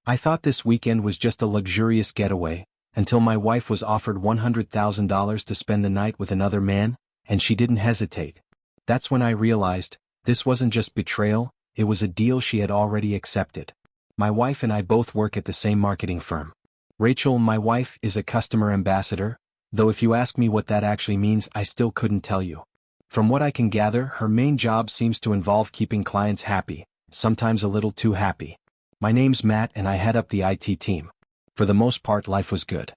I thought this weekend was just a luxurious getaway, until my wife was offered $100,000 to spend the night with another man, and she didn't hesitate. That's when I realized, this wasn't just betrayal, it was a deal she had already accepted. My wife and I both work at the same marketing firm. Rachel, my wife, is a customer ambassador, though if you ask me what that actually means, I still couldn't tell you. From what I can gather, her main job seems to involve keeping clients happy, sometimes a little too happy. My name's Matt and I head up the IT team. For the most part, life was good.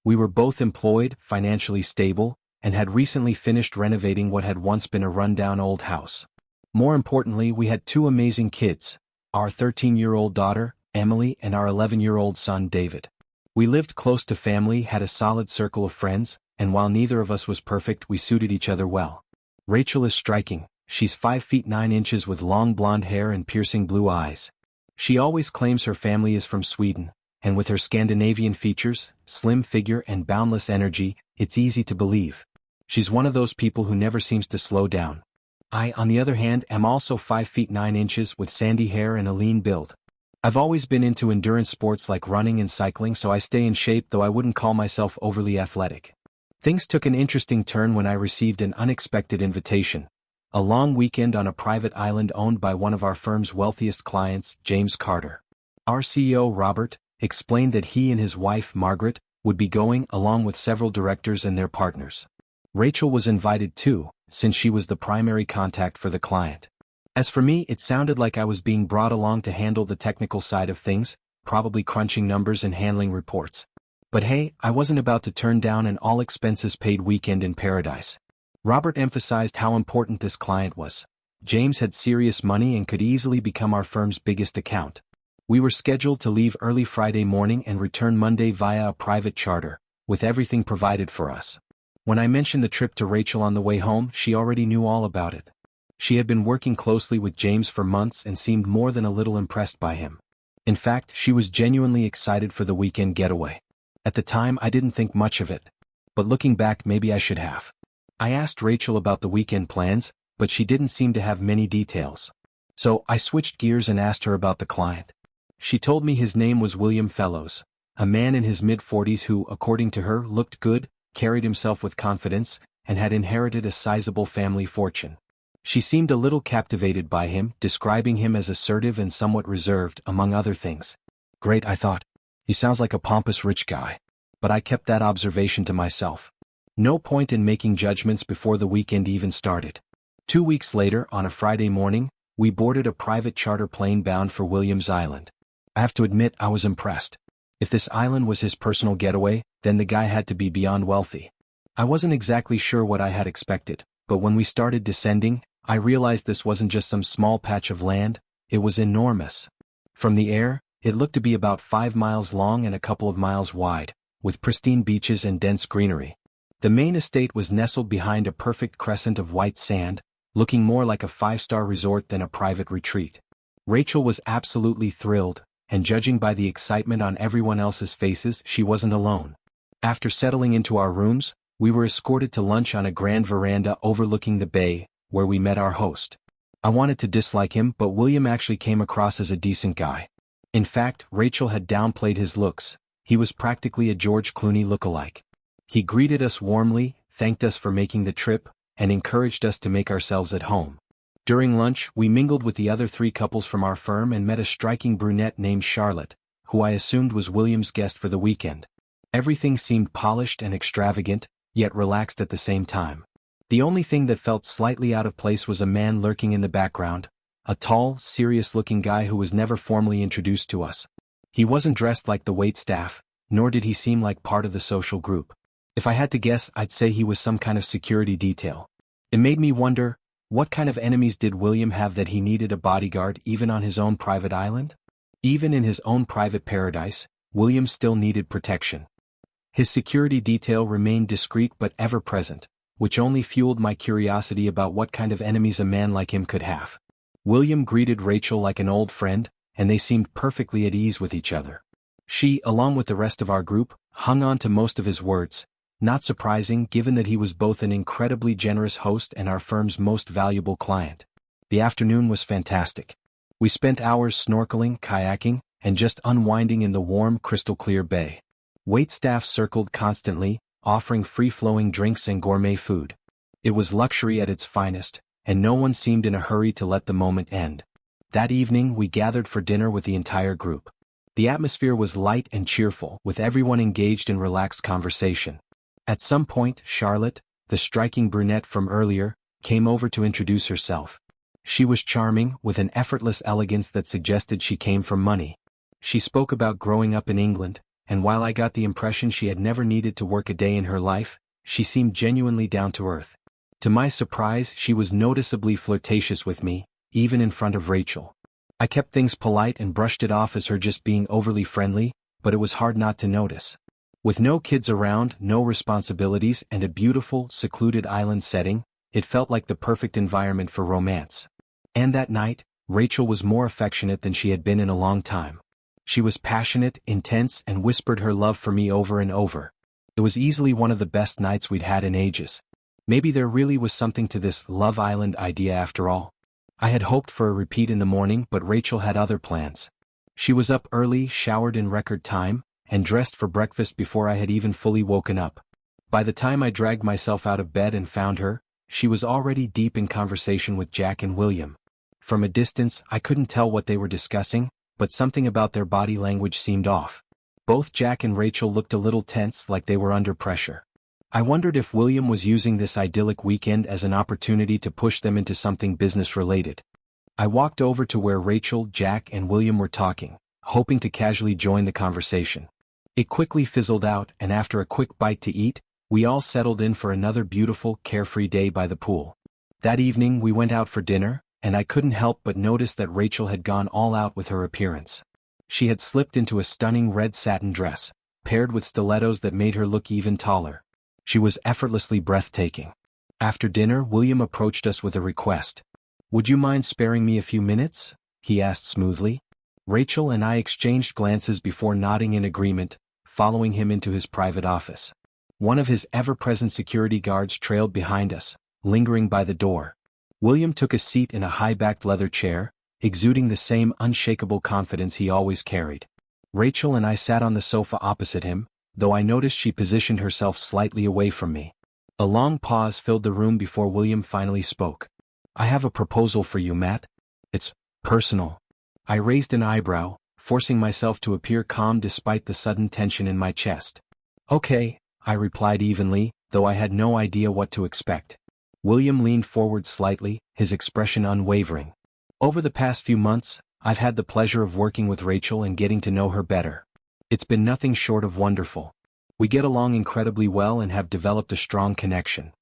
We were both employed, financially stable, and had recently finished renovating what had once been a rundown old house. More importantly, we had two amazing kids, our 13-year-old daughter, Emily, and our 11-year-old son, David. We lived close to family, had a solid circle of friends, and while neither of us was perfect, we suited each other well. Rachel is striking. She's 5 feet 9 inches with long blonde hair and piercing blue eyes. She always claims her family is from Sweden, and with her Scandinavian features, slim figure and boundless energy, it's easy to believe. She's one of those people who never seems to slow down. I, on the other hand, am also 5 feet 9 inches with sandy hair and a lean build. I've always been into endurance sports like running and cycling, so I stay in shape, though I wouldn't call myself overly athletic. Things took an interesting turn when I received an unexpected invitation. A long weekend on a private island owned by one of our firm's wealthiest clients, James Carter. Our CEO, Robert, explained that he and his wife, Margaret, would be going along with several directors and their partners. Rachel was invited too, since she was the primary contact for the client. As for me, it sounded like I was being brought along to handle the technical side of things, probably crunching numbers and handling reports. But hey, I wasn't about to turn down an all-expenses-paid weekend in paradise. Robert emphasized how important this client was. James had serious money and could easily become our firm's biggest account. We were scheduled to leave early Friday morning and return Monday via a private charter, with everything provided for us. When I mentioned the trip to Rachel on the way home, she already knew all about it. She had been working closely with James for months and seemed more than a little impressed by him. In fact, she was genuinely excited for the weekend getaway. At the time, I didn't think much of it. But looking back, maybe I should have. I asked Rachel about the weekend plans, but she didn't seem to have many details. So I switched gears and asked her about the client. She told me his name was William Fellows, a man in his mid-40s who, according to her, looked good, carried himself with confidence, and had inherited a sizable family fortune. She seemed a little captivated by him, describing him as assertive and somewhat reserved, among other things. Great, I thought. He sounds like a pompous rich guy. But I kept that observation to myself. No point in making judgments before the weekend even started. 2 weeks later, on a Friday morning, we boarded a private charter plane bound for Williams Island. I have to admit, I was impressed. If this island was his personal getaway, then the guy had to be beyond wealthy. I wasn't exactly sure what I had expected, but when we started descending, I realized this wasn't just some small patch of land, it was enormous. From the air, it looked to be about 5 miles long and a couple of miles wide, with pristine beaches and dense greenery. The main estate was nestled behind a perfect crescent of white sand, looking more like a 5-star resort than a private retreat. Rachel was absolutely thrilled, and judging by the excitement on everyone else's faces, she wasn't alone. After settling into our rooms, we were escorted to lunch on a grand veranda overlooking the bay, where we met our host. I wanted to dislike him, but William actually came across as a decent guy. In fact, Rachel had downplayed his looks. He was practically a George Clooney lookalike. He greeted us warmly, thanked us for making the trip, and encouraged us to make ourselves at home. During lunch, we mingled with the other 3 couples from our firm and met a striking brunette named Charlotte, who I assumed was William's guest for the weekend. Everything seemed polished and extravagant, yet relaxed at the same time. The only thing that felt slightly out of place was a man lurking in the background, a tall, serious-looking guy who was never formally introduced to us. He wasn't dressed like the waitstaff, nor did he seem like part of the social group. If I had to guess, I'd say he was some kind of security detail. It made me wonder, what kind of enemies did William have that he needed a bodyguard even on his own private island? Even in his own private paradise, William still needed protection. His security detail remained discreet but ever-present, which only fueled my curiosity about what kind of enemies a man like him could have. William greeted Rachel like an old friend, and they seemed perfectly at ease with each other. She, along with the rest of our group, hung on to most of his words, not surprising given that he was both an incredibly generous host and our firm's most valuable client. The afternoon was fantastic. We spent hours snorkeling, kayaking, and just unwinding in the warm, crystal-clear bay. Waitstaff circled constantly, offering free-flowing drinks and gourmet food. It was luxury at its finest, and no one seemed in a hurry to let the moment end. That evening we gathered for dinner with the entire group. The atmosphere was light and cheerful, with everyone engaged in relaxed conversation. At some point, Charlotte, the striking brunette from earlier, came over to introduce herself. She was charming, with an effortless elegance that suggested she came from money. She spoke about growing up in England, and while I got the impression she had never needed to work a day in her life, she seemed genuinely down to earth. To my surprise, she was noticeably flirtatious with me, even in front of Rachel. I kept things polite and brushed it off as her just being overly friendly, but it was hard not to notice. With no kids around, no responsibilities, and a beautiful, secluded island setting, it felt like the perfect environment for romance. And that night, Rachel was more affectionate than she had been in a long time. She was passionate, intense, and whispered her love for me over and over. It was easily one of the best nights we'd had in ages. Maybe there really was something to this Love Island idea after all. I had hoped for a repeat in the morning, but Rachel had other plans. She was up early, showered in record time, and dressed for breakfast before I had even fully woken up. By the time I dragged myself out of bed and found her, she was already deep in conversation with Jack and William. From a distance, I couldn't tell what they were discussing, but something about their body language seemed off. Both Jack and Rachel looked a little tense, like they were under pressure. I wondered if William was using this idyllic weekend as an opportunity to push them into something business-related. I walked over to where Rachel, Jack, and William were talking, hoping to casually join the conversation. It quickly fizzled out, and after a quick bite to eat, we all settled in for another beautiful, carefree day by the pool. That evening we went out for dinner, and I couldn't help but notice that Rachel had gone all out with her appearance. She had slipped into a stunning red satin dress, paired with stilettos that made her look even taller. She was effortlessly breathtaking. After dinner, William approached us with a request. "Would you mind sparing me a few minutes?" he asked smoothly. Rachel and I exchanged glances before nodding in agreement, following him into his private office. One of his ever-present security guards trailed behind us, lingering by the door. William took a seat in a high-backed leather chair, exuding the same unshakable confidence he always carried. Rachel and I sat on the sofa opposite him, though I noticed she positioned herself slightly away from me. A long pause filled the room before William finally spoke. "I have a proposal for you, Matt. It's personal." I raised an eyebrow, forcing myself to appear calm despite the sudden tension in my chest. "Okay," I replied evenly, though I had no idea what to expect. William leaned forward slightly, his expression unwavering. "Over the past few months, I've had the pleasure of working with Rachel and getting to know her better. It's been nothing short of wonderful. We get along incredibly well and have developed a strong connection."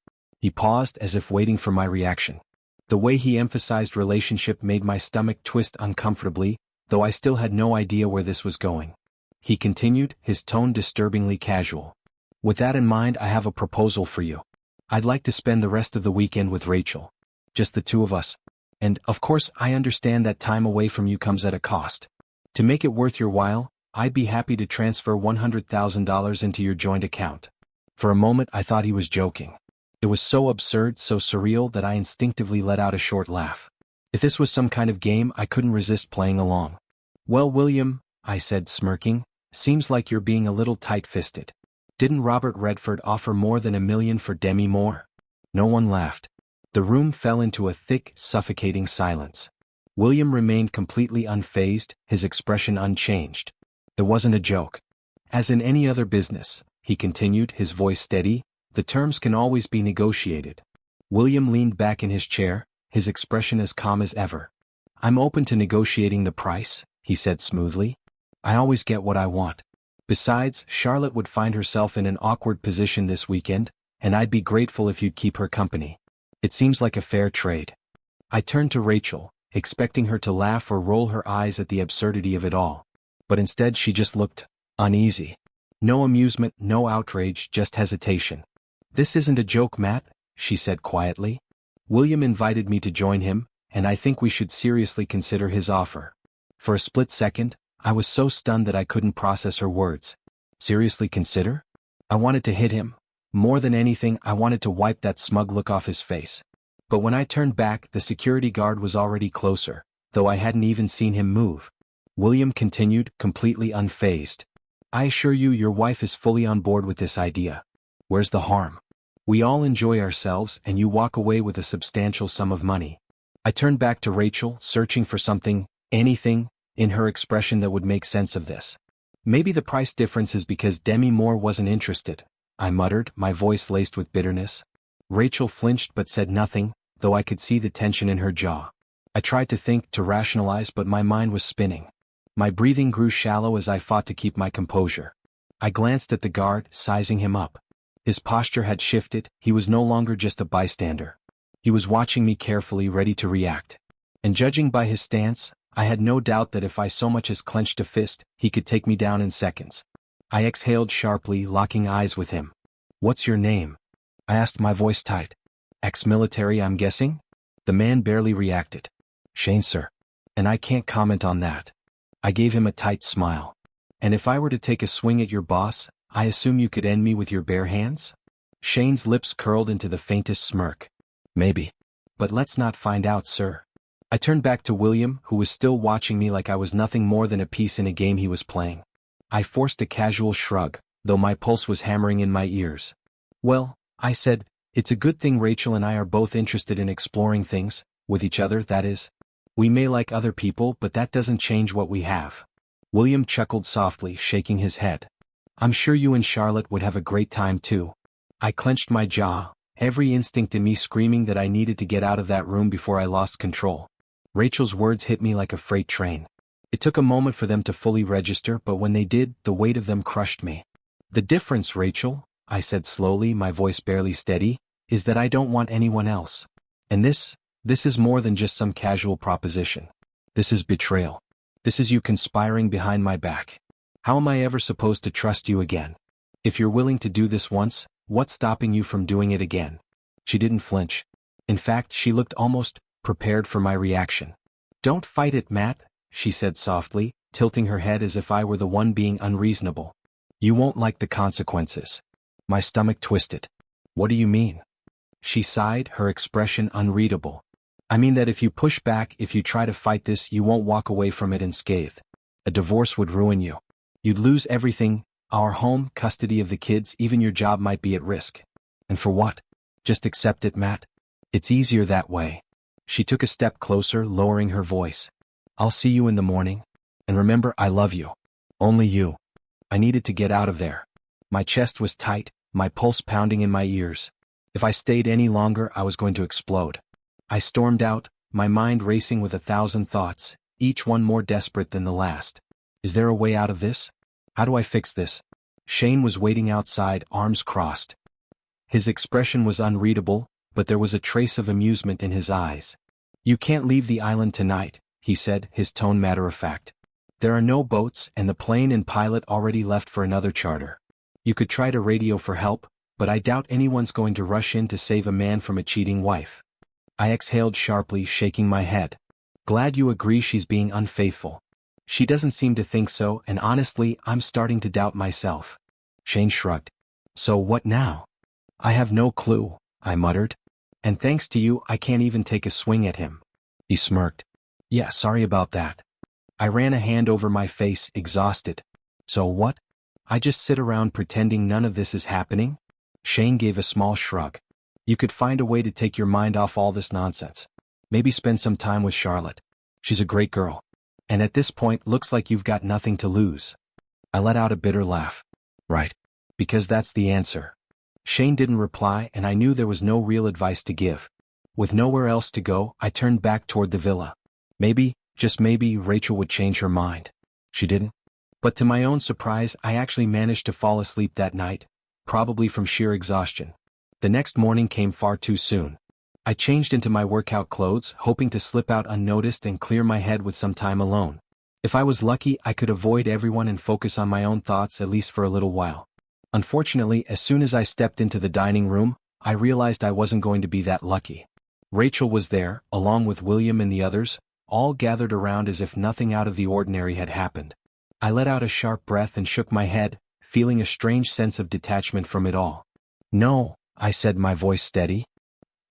He paused as if waiting for my reaction. The way he emphasized relationship made my stomach twist uncomfortably, though I still had no idea where this was going. He continued, his tone disturbingly casual. "With that in mind, I have a proposal for you. I'd like to spend the rest of the weekend with Rachel. Just the two of us. And, of course, I understand that time away from you comes at a cost. To make it worth your while, I'd be happy to transfer $100,000 into your joint account." For a moment I thought he was joking. It was so absurd, so surreal that I instinctively let out a short laugh. If this was some kind of game, I couldn't resist playing along. "Well, William," I said smirking, "seems like you're being a little tight-fisted. Didn't Robert Redford offer more than $1 million for Demi Moore?" No one laughed. The room fell into a thick, suffocating silence. William remained completely unfazed, his expression unchanged. It wasn't a joke. "As in any other business," he continued, his voice steady, "the terms can always be negotiated." William leaned back in his chair, his expression as calm as ever. "I'm open to negotiating the price," he said smoothly. "I always get what I want. Besides, Charlotte would find herself in an awkward position this weekend, and I'd be grateful if you'd keep her company. It seems like a fair trade." I turned to Rachel, expecting her to laugh or roll her eyes at the absurdity of it all. But instead she just looked uneasy. No amusement, no outrage, just hesitation. "This isn't a joke, Matt," she said quietly. "William invited me to join him, and I think we should seriously consider his offer." For a split second, I was so stunned that I couldn't process her words. Seriously consider? I wanted to hit him. More than anything, I wanted to wipe that smug look off his face. But when I turned back, the security guard was already closer, though I hadn't even seen him move. William continued, completely unfazed. I assure you your wife is fully on board with this idea. Where's the harm? We all enjoy ourselves and you walk away with a substantial sum of money. I turned back to Rachel, searching for something, anything, in her expression that would make sense of this. Maybe the price difference is because Demi Moore wasn't interested, I muttered, my voice laced with bitterness. Rachel flinched but said nothing, though I could see the tension in her jaw. I tried to think, to rationalize, but my mind was spinning. My breathing grew shallow as I fought to keep my composure. I glanced at the guard, sizing him up. His posture had shifted, he was no longer just a bystander. He was watching me carefully, ready to react. And judging by his stance, I had no doubt that if I so much as clenched a fist, he could take me down in seconds. I exhaled sharply, locking eyes with him. What's your name? I asked, my voice tight. Ex-military, I'm guessing? The man barely reacted. Shane, sir. And I can't comment on that. I gave him a tight smile. And if I were to take a swing at your boss, I assume you could end me with your bare hands? Shane's lips curled into the faintest smirk. Maybe. But let's not find out, sir. I turned back to William, who was still watching me like I was nothing more than a piece in a game he was playing. I forced a casual shrug, though my pulse was hammering in my ears. Well, I said, it's a good thing Rachel and I are both interested in exploring things, with each other, that is. We may like other people, but that doesn't change what we have. William chuckled softly, shaking his head. I'm sure you and Charlotte would have a great time too. I clenched my jaw, every instinct in me screaming that I needed to get out of that room before I lost control. Rachel's words hit me like a freight train. It took a moment for them to fully register, but when they did, the weight of them crushed me. The difference, Rachel, I said slowly, my voice barely steady, is that I don't want anyone else. And this is more than just some casual proposition. This is betrayal. This is you conspiring behind my back. How am I ever supposed to trust you again? If you're willing to do this once, what's stopping you from doing it again? She didn't flinch. In fact, she looked almost prepared for my reaction. Don't fight it, Matt, she said softly, tilting her head as if I were the one being unreasonable. You won't like the consequences. My stomach twisted. What do you mean? She sighed, her expression unreadable. I mean that if you push back, if you try to fight this, you won't walk away from it unscathed. A divorce would ruin you. You'd lose everything, our home, custody of the kids, even your job might be at risk. And for what? Just accept it, Matt. It's easier that way. She took a step closer, lowering her voice. I'll see you in the morning. And remember, I love you. Only you. I needed to get out of there. My chest was tight, my pulse pounding in my ears. If I stayed any longer, I was going to explode. I stormed out, my mind racing with 1,000 thoughts, each one more desperate than the last. Is there a way out of this? How do I fix this? Shane was waiting outside, arms crossed. His expression was unreadable, but there was a trace of amusement in his eyes. You can't leave the island tonight, he said, his tone matter-of-fact. There are no boats, and the plane and pilot already left for another charter. You could try to radio for help, but I doubt anyone's going to rush in to save a man from a cheating wife. I exhaled sharply, shaking my head. Glad you agree she's being unfaithful. She doesn't seem to think so, and honestly, I'm starting to doubt myself. Shane shrugged. So what now? I have no clue, I muttered. And thanks to you, I can't even take a swing at him. He smirked. Yeah, sorry about that. I ran a hand over my face, exhausted. So what? I just sit around pretending none of this is happening? Shane gave a small shrug. You could find a way to take your mind off all this nonsense. Maybe spend some time with Charlotte. She's a great girl. And at this point, looks like you've got nothing to lose. I let out a bitter laugh. Right. Because that's the answer. Shane didn't reply, and I knew there was no real advice to give. With nowhere else to go, I turned back toward the villa. Maybe, just maybe, Rachel would change her mind. She didn't. But to my own surprise, I actually managed to fall asleep that night, probably from sheer exhaustion. The next morning came far too soon. I changed into my workout clothes, hoping to slip out unnoticed and clear my head with some time alone. If I was lucky, I could avoid everyone and focus on my own thoughts at least for a little while. Unfortunately, as soon as I stepped into the dining room, I realized I wasn't going to be that lucky. Rachel was there, along with William and the others, all gathered around as if nothing out of the ordinary had happened. I let out a sharp breath and shook my head, feeling a strange sense of detachment from it all. No, I said, my voice steady.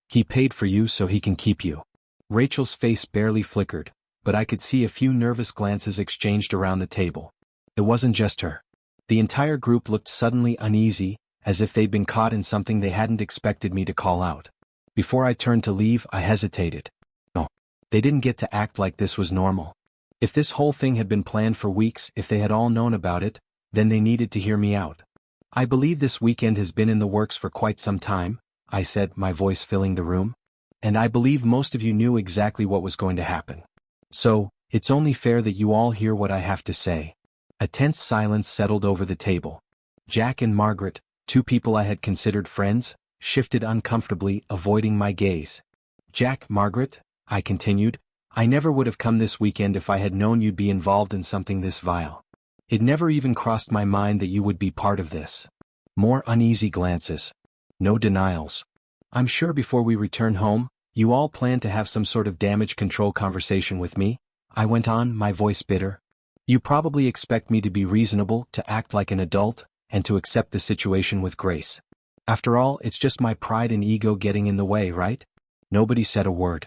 He paid for you so he can keep you. Rachel's face barely flickered, but I could see a few nervous glances exchanged around the table. It wasn't just her. The entire group looked suddenly uneasy, as if they'd been caught in something they hadn't expected me to call out. Before I turned to leave, I hesitated. No. They didn't get to act like this was normal. If this whole thing had been planned for weeks, if they had all known about it, then they needed to hear me out. I believe this weekend has been in the works for quite some time, I said, my voice filling the room. And I believe most of you knew exactly what was going to happen. So, it's only fair that you all hear what I have to say. A tense silence settled over the table. Jack and Margaret, two people I had considered friends, shifted uncomfortably, avoiding my gaze. Jack, Margaret, I continued, I never would have come this weekend if I had known you'd be involved in something this vile. It never even crossed my mind that you would be part of this. More uneasy glances. No denials. I'm sure before we return home, you all plan to have some sort of damage control conversation with me, I went on, my voice bitter. You probably expect me to be reasonable, to act like an adult, and to accept the situation with grace. After all, it's just my pride and ego getting in the way, right? Nobody said a word.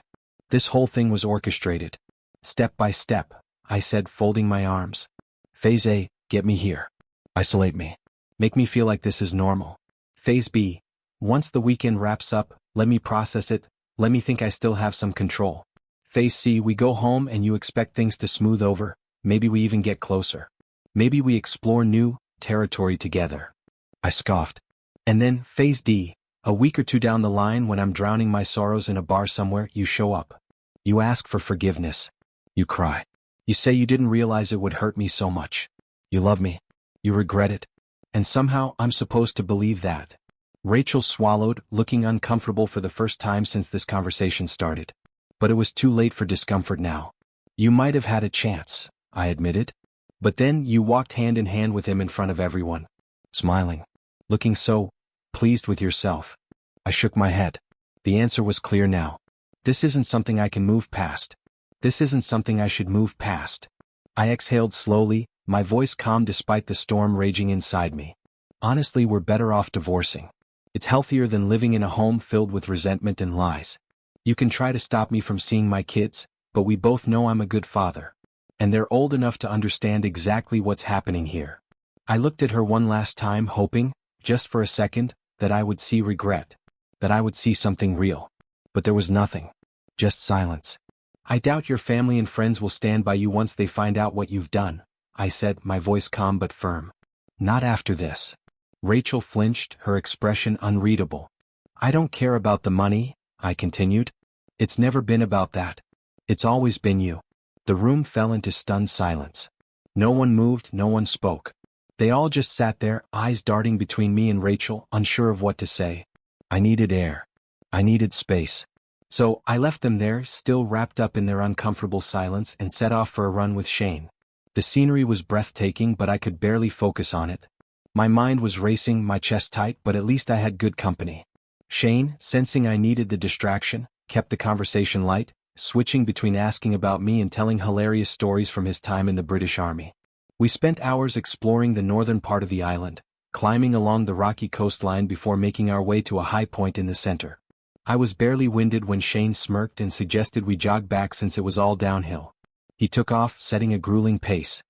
This whole thing was orchestrated. Step by step, I said, folding my arms. Phase A, get me here. Isolate me. Make me feel like this is normal. Phase B, once the weekend wraps up, let me process it, let me think I still have some control. Phase C, we go home and you expect things to smooth over, maybe we even get closer. Maybe we explore new territory together. I scoffed. And then, Phase D, a week or two down the line when I'm drowning my sorrows in a bar somewhere, you show up. You ask for forgiveness. You cry. You say you didn't realize it would hurt me so much. You love me. You regret it. And somehow I'm supposed to believe that. Rachel swallowed, looking uncomfortable for the first time since this conversation started. But it was too late for discomfort now. You might have had a chance, I admitted. But then you walked hand in hand with him in front of everyone. Smiling. Looking so pleased with yourself. I shook my head. The answer was clear now. This isn't something I can move past. This isn't something I should move past. I exhaled slowly, my voice calm despite the storm raging inside me. Honestly, we're better off divorcing. It's healthier than living in a home filled with resentment and lies. You can try to stop me from seeing my kids, but we both know I'm a good father. And they're old enough to understand exactly what's happening here. I looked at her one last time, hoping, just for a second, that I would see regret. That I would see something real. But there was nothing. Just silence. I doubt your family and friends will stand by you once they find out what you've done, I said, my voice calm but firm. Not after this. Rachel flinched, her expression unreadable. I don't care about the money, I continued. It's never been about that. It's always been you. The room fell into stunned silence. No one moved, no one spoke. They all just sat there, eyes darting between me and Rachel, unsure of what to say. I needed air. I needed space. So I left them there, still wrapped up in their uncomfortable silence, and set off for a run with Shane. The scenery was breathtaking, but I could barely focus on it. My mind was racing, my chest tight, but at least I had good company. Shane, sensing I needed the distraction, kept the conversation light, switching between asking about me and telling hilarious stories from his time in the British Army. We spent hours exploring the northern part of the island, climbing along the rocky coastline before making our way to a high point in the center. I was barely winded when Shane smirked and suggested we jog back since it was all downhill. He took off, setting a grueling pace.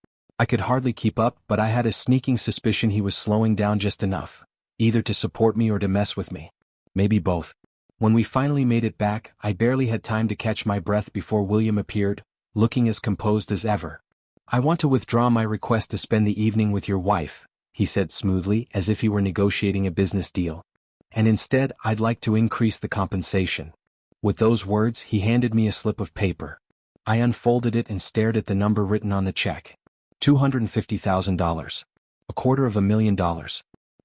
I could hardly keep up, but I had a sneaking suspicion he was slowing down just enough, either to support me or to mess with me. Maybe both. When we finally made it back, I barely had time to catch my breath before William appeared, looking as composed as ever. I want to withdraw my request to spend the evening with your wife, he said smoothly, as if he were negotiating a business deal. And instead, I'd like to increase the compensation. With those words, he handed me a slip of paper. I unfolded it and stared at the number written on the check. $250,000. $250,000.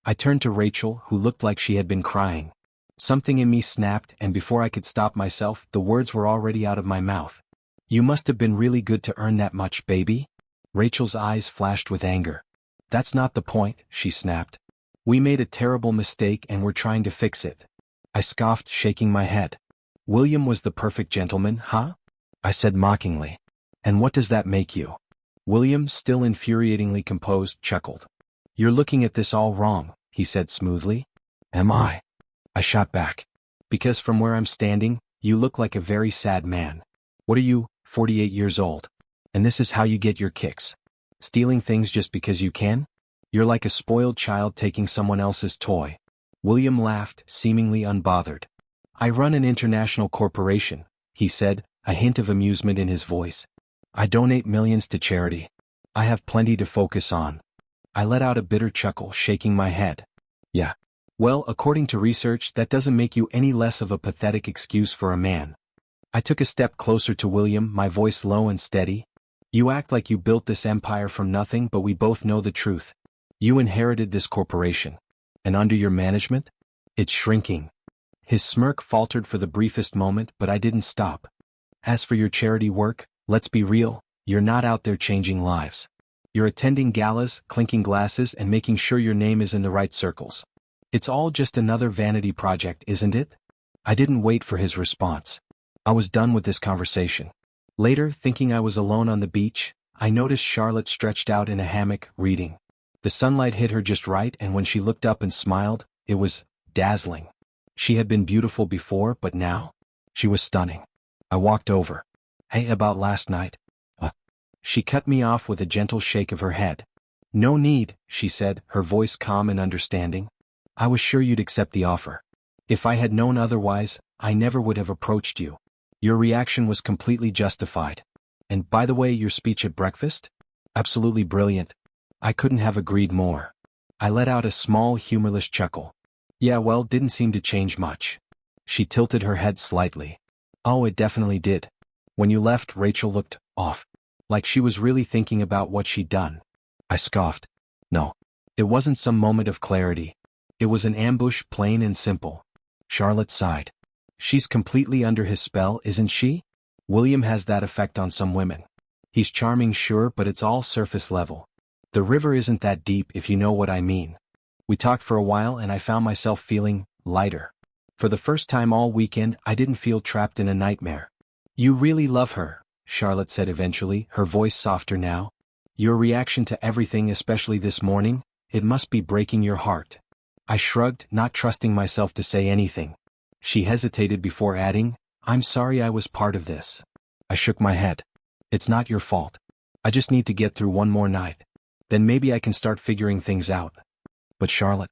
I turned to Rachel, who looked like she had been crying. Something in me snapped, and before I could stop myself, the words were already out of my mouth. You must have been really good to earn that much, baby. Rachel's eyes flashed with anger. That's not the point, she snapped. We made a terrible mistake and we're trying to fix it. I scoffed, shaking my head. William was the perfect gentleman, huh? I said mockingly. And what does that make you? William, still infuriatingly composed, chuckled. You're looking at this all wrong, he said smoothly. Am I? I shot back. Because from where I'm standing, you look like a very sad man. What are you, 48 years old. And this is how you get your kicks. Stealing things just because you can? You're like a spoiled child taking someone else's toy. William laughed, seemingly unbothered. I run an international corporation, he said, a hint of amusement in his voice. I donate millions to charity. I have plenty to focus on. I let out a bitter chuckle, shaking my head. Yeah. Well, according to research, that doesn't make you any less of a pathetic excuse for a man. I took a step closer to William, my voice low and steady. You act like you built this empire from nothing, but we both know the truth. You inherited this corporation. And under your management? It's shrinking. His smirk faltered for the briefest moment, but I didn't stop. As for your charity work, let's be real, you're not out there changing lives. You're attending galas, clinking glasses, and making sure your name is in the right circles. It's all just another vanity project, isn't it? I didn't wait for his response. I was done with this conversation. Later, thinking I was alone on the beach, I noticed Charlotte stretched out in a hammock, reading. The sunlight hit her just right, and when she looked up and smiled, it was dazzling. She had been beautiful before, but now? She was stunning. I walked over. Hey, about last night? She cut me off with a gentle shake of her head. No need, she said, her voice calm and understanding. I was sure you'd accept the offer. If I had known otherwise, I never would have approached you. Your reaction was completely justified. And by the way, your speech at breakfast? Absolutely brilliant. I couldn't have agreed more. I let out a small, humorless chuckle. Yeah, well, didn't seem to change much. She tilted her head slightly. Oh, it definitely did. When you left, Rachel looked off. Like she was really thinking about what she'd done. I scoffed. No. It wasn't some moment of clarity. It was an ambush, plain and simple. Charlotte sighed. She's completely under his spell, isn't she? William has that effect on some women. He's charming, sure, but it's all surface level. The river isn't that deep, if you know what I mean. We talked for a while and I found myself feeling lighter. For the first time all weekend, I didn't feel trapped in a nightmare. You really love her, Charlotte said eventually, her voice softer now. Your reaction to everything, especially this morning, it must be breaking your heart. I shrugged, not trusting myself to say anything. She hesitated before adding, I'm sorry I was part of this. I shook my head. It's not your fault. I just need to get through one more night. Then maybe I can start figuring things out. But Charlotte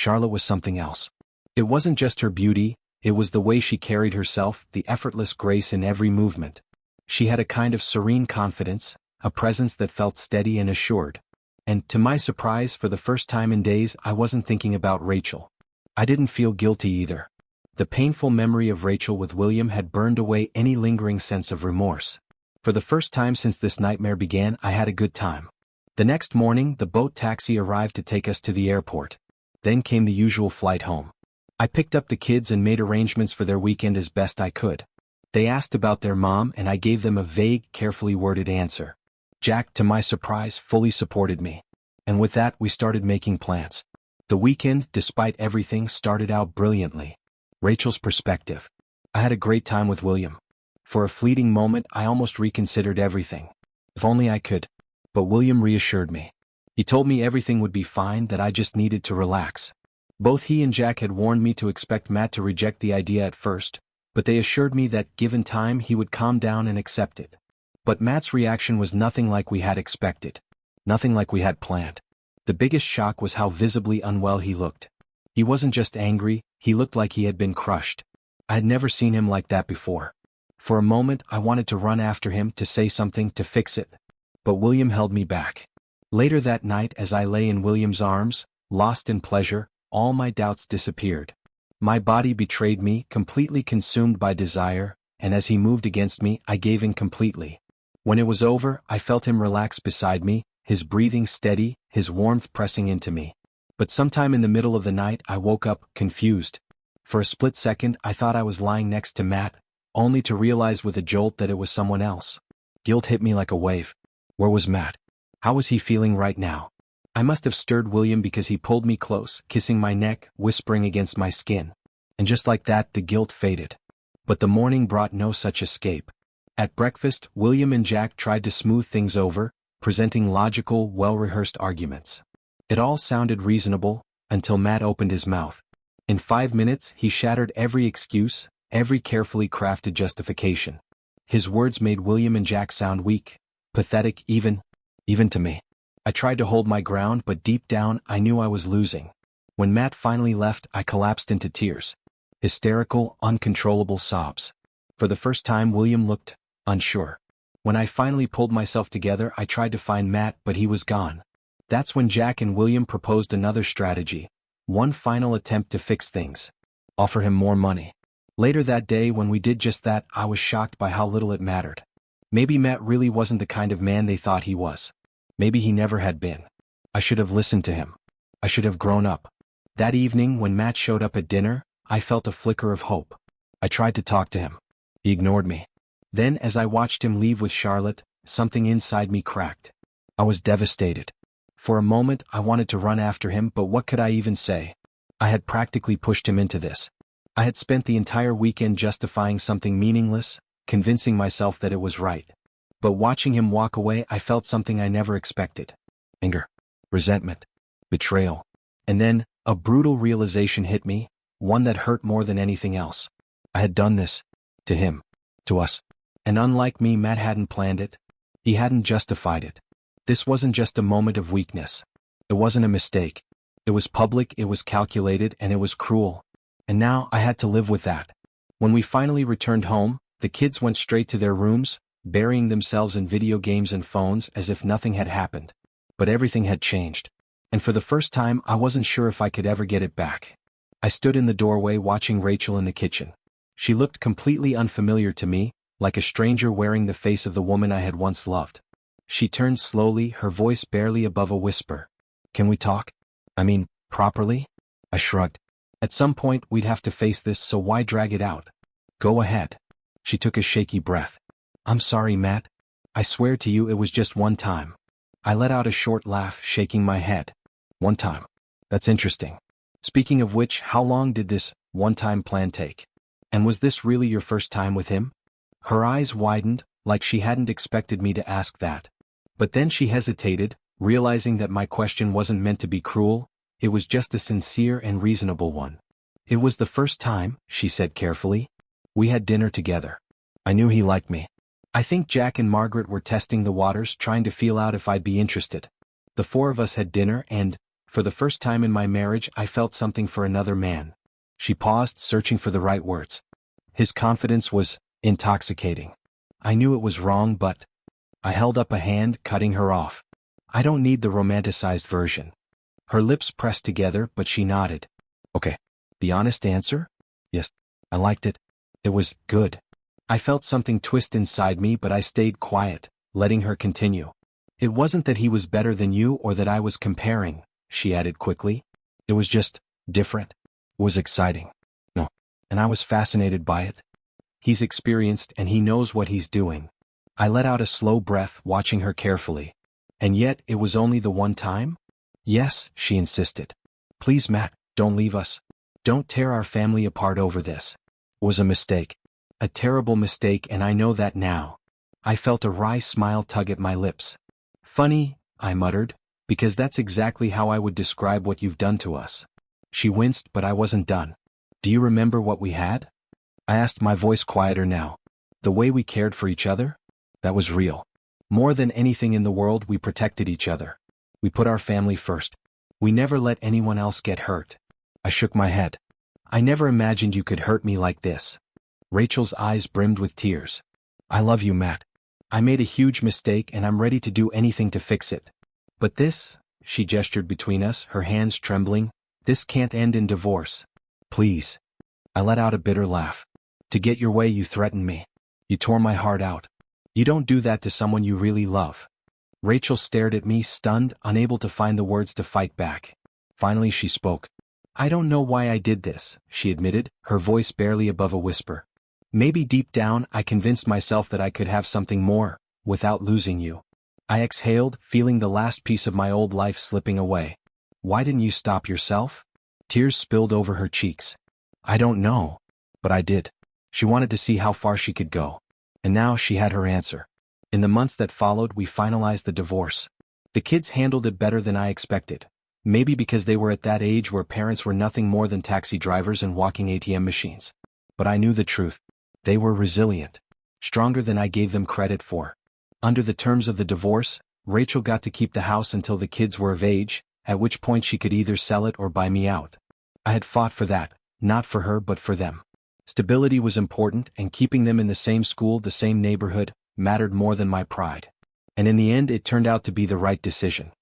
was something else. It wasn't just her beauty, it was the way she carried herself, the effortless grace in every movement. She had a kind of serene confidence, a presence that felt steady and assured. And, to my surprise, for the first time in days, I wasn't thinking about Rachel. I didn't feel guilty either. The painful memory of Rachel with William had burned away any lingering sense of remorse. For the first time since this nightmare began, I had a good time. The next morning, the boat taxi arrived to take us to the airport. Then came the usual flight home. I picked up the kids and made arrangements for their weekend as best I could. They asked about their mom and I gave them a vague, carefully worded answer. Jack, to my surprise, fully supported me. And with that, we started making plans. The weekend, despite everything, started out brilliantly. Rachel's perspective. I had a great time with William. For a fleeting moment, I almost reconsidered everything. If only I could. But William reassured me. He told me everything would be fine, that I just needed to relax. Both he and Jack had warned me to expect Matt to reject the idea at first, but they assured me that, given time, he would calm down and accept it. But Matt's reaction was nothing like we had expected. Nothing like we had planned. The biggest shock was how visibly unwell he looked. He wasn't just angry, he looked like he had been crushed. I had never seen him like that before. For a moment, I wanted to run after him, to say something, to fix it. But William held me back. Later that night, as I lay in William's arms, lost in pleasure, all my doubts disappeared. My body betrayed me, completely consumed by desire, and as he moved against me, I gave in completely. When it was over, I felt him relax beside me, his breathing steady, his warmth pressing into me. But sometime in the middle of the night, I woke up, confused. For a split second, I thought I was lying next to Matt, only to realize with a jolt that it was someone else. Guilt hit me like a wave. Where was Matt? How was he feeling right now? I must have stirred William because he pulled me close, kissing my neck, whispering against my skin. And just like that, the guilt faded. But the morning brought no such escape. At breakfast, William and Jack tried to smooth things over, presenting logical, well-rehearsed arguments. It all sounded reasonable, until Matt opened his mouth. In 5 minutes, he shattered every excuse, every carefully crafted justification. His words made William and Jack sound weak, pathetic even to me. I tried to hold my ground, but deep down I knew I was losing. When Matt finally left, I collapsed into tears. Hysterical, uncontrollable sobs. For the first time, William looked unsure. When I finally pulled myself together, I tried to find Matt, but he was gone. That's when Jack and William proposed another strategy. One final attempt to fix things. Offer him more money. Later that day, when we did just that, I was shocked by how little it mattered. Maybe Matt really wasn't the kind of man they thought he was. Maybe he never had been. I should have listened to him. I should have grown up. That evening, when Matt showed up at dinner, I felt a flicker of hope. I tried to talk to him. He ignored me. Then, as I watched him leave with Charlotte, something inside me cracked. I was devastated. For a moment, I wanted to run after him, but what could I even say? I had practically pushed him into this. I had spent the entire weekend justifying something meaningless, convincing myself that it was right. But watching him walk away, I felt something I never expected. Anger. Resentment. Betrayal. And then, a brutal realization hit me, one that hurt more than anything else. I had done this. To him. To us. And unlike me, Matt hadn't planned it. He hadn't justified it. This wasn't just a moment of weakness. It wasn't a mistake. It was public, it was calculated, and it was cruel. And now I had to live with that. When we finally returned home, the kids went straight to their rooms, burying themselves in video games and phones as if nothing had happened. But everything had changed. And for the first time, I wasn't sure if I could ever get it back. I stood in the doorway watching Rachel in the kitchen. She looked completely unfamiliar to me, like a stranger wearing the face of the woman I had once loved. She turned slowly, her voice barely above a whisper. Can we talk? I mean, properly? I shrugged. At some point we'd have to face this, so why drag it out? Go ahead. She took a shaky breath. I'm sorry, Matt. I swear to you it was just one time. I let out a short laugh, shaking my head. One time. That's interesting. Speaking of which, how long did this one-time plan take? And was this really your first time with him? Her eyes widened, like she hadn't expected me to ask that. But then she hesitated, realizing that my question wasn't meant to be cruel, it was just a sincere and reasonable one. It was the first time, she said carefully. We had dinner together. I knew he liked me. I think Jack and Margaret were testing the waters, trying to feel out if I'd be interested. The four of us had dinner and, for the first time in my marriage, I felt something for another man. She paused, searching for the right words. His confidence was intoxicating. I knew it was wrong, but I held up a hand, cutting her off. I don't need the romanticized version. Her lips pressed together, but she nodded. Okay. The honest answer? Yes. I liked it. It was good. I felt something twist inside me, but I stayed quiet, letting her continue. It wasn't that he was better than you or that I was comparing, she added quickly. It was just different. It was exciting. No. And I was fascinated by it. He's experienced and he knows what he's doing. I let out a slow breath, watching her carefully. And yet, it was only the one time? Yes, she insisted. Please, Matt, don't leave us. Don't tear our family apart over this. It was a mistake. A terrible mistake, and I know that now. I felt a wry smile tug at my lips. Funny, I muttered, because that's exactly how I would describe what you've done to us. She winced, but I wasn't done. Do you remember what we had? I asked, my voice quieter now. The way we cared for each other? That was real. More than anything in the world, we protected each other. We put our family first. We never let anyone else get hurt. I shook my head. I never imagined you could hurt me like this. Rachel's eyes brimmed with tears. I love you, Matt. I made a huge mistake and I'm ready to do anything to fix it. But this, she gestured between us, her hands trembling, this can't end in divorce. Please. I let out a bitter laugh. To get your way, you threatened me. You tore my heart out. You don't do that to someone you really love. Rachel stared at me, stunned, unable to find the words to fight back. Finally she spoke. I don't know why I did this, she admitted, her voice barely above a whisper. Maybe deep down I convinced myself that I could have something more, without losing you. I exhaled, feeling the last piece of my old life slipping away. Why didn't you stop yourself? Tears spilled over her cheeks. I don't know. But I did. She wanted to see how far she could go. And now she had her answer. In the months that followed, we finalized the divorce. The kids handled it better than I expected. Maybe because they were at that age where parents were nothing more than taxi drivers and walking ATM machines. But I knew the truth. They were resilient. stronger than I gave them credit for. Under the terms of the divorce, Rachel got to keep the house until the kids were of age, at which point she could either sell it or buy me out. I had fought for that, not for her but for them. Stability was important, and keeping them in the same school, the same neighborhood, mattered more than my pride. And in the end it turned out to be the right decision.